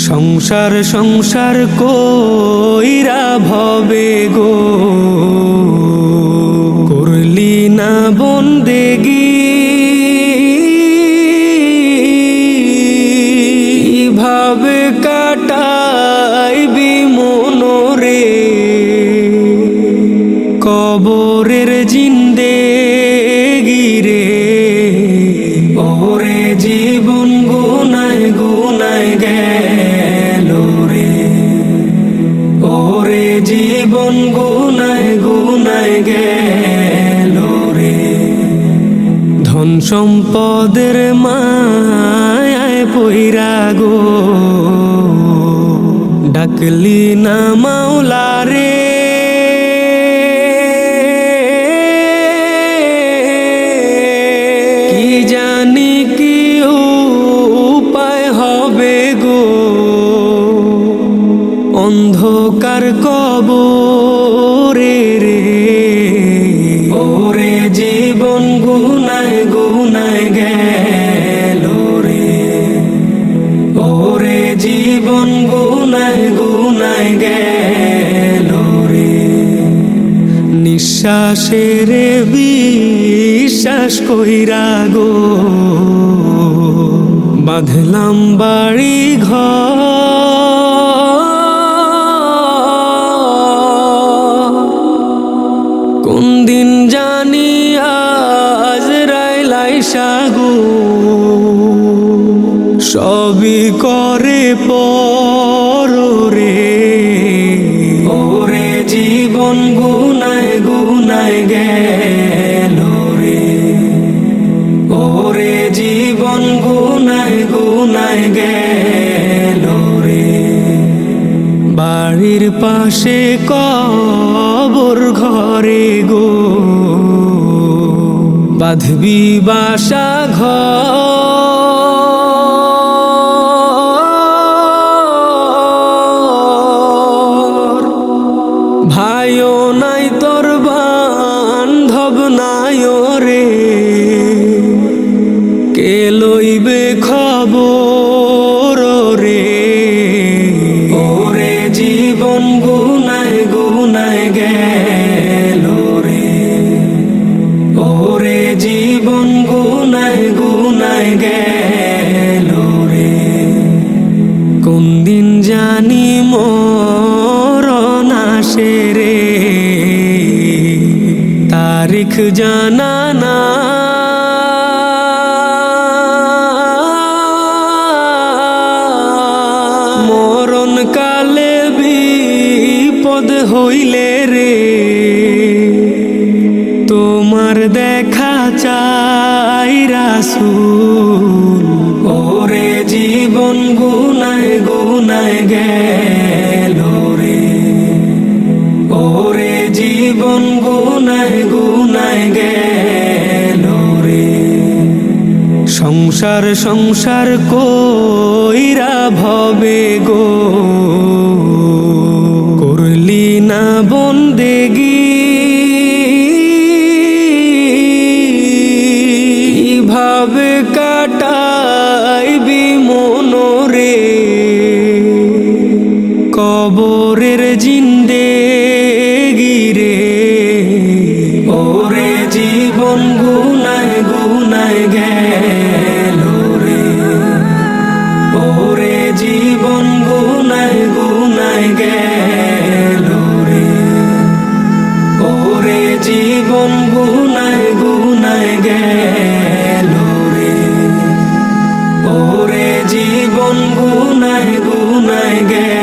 সংসার সংসার কইরা ভবে গো করলি না বন্দেগি ভাবে কাটাইবি মনরে কবরের জিন্দেগি রে ওরে জীবন গুনায় গুনায় গেল রে ওরে জীবন গুনায় গুনায় গেল রে ধন সম্পদের মায়ায় পইরা গো ডাকলি না মাওলা রে কি জানি কি উপায় হবে গো অন্ধকার কবরে রে ওরে জীবন গুনায় গুনায় গেল রে ওরে জীবন গুনায় গুনায় গেল রে নিঃশ্বাসের বিশ্বাস কইরা গো বাঁধলাম বাড়ি ঘর কোন দিন জানি আজরাইল আইসা গো সবই করে পর রে ওরে জীবন গুনায় গুনায় গেল রে ওরে জীবন গুনায় গুনায় গেল রে বাড়ির পাশে কবর ঘরে গো বাঁধবি বাসা ঘর ভাইও নাই তোর বান্ধব নাই রে কে লইবে খবর রে ওরে জীবন গুনায় গুনায় গেল রে ওরে জীবন গুনায় গুনায় গেল রে কোন দিন জানি মরণ আসে রে তারিখ জানা না মরণ কালে বিপদ হইলে রে তোমার দেখা চাই রাসূল ওরে জীবন গুনায় গুনায় গেল রে ওরে জীবন গুনায় গুনায় গেল রে সংসার সংসার কইরা ভবে গো করলি না বন্দেগি ভাবে কাটাইবি মনরে কবরের জিন্দেগি রে ওরে জীবন গুনায় গুনায় গেল রে ওরে জীবন গুনায় গুনায় গেল রে ওরে জীবন গুনায় গুনায় গেল রে ওরে জীবন গুনায় গুনায় গেল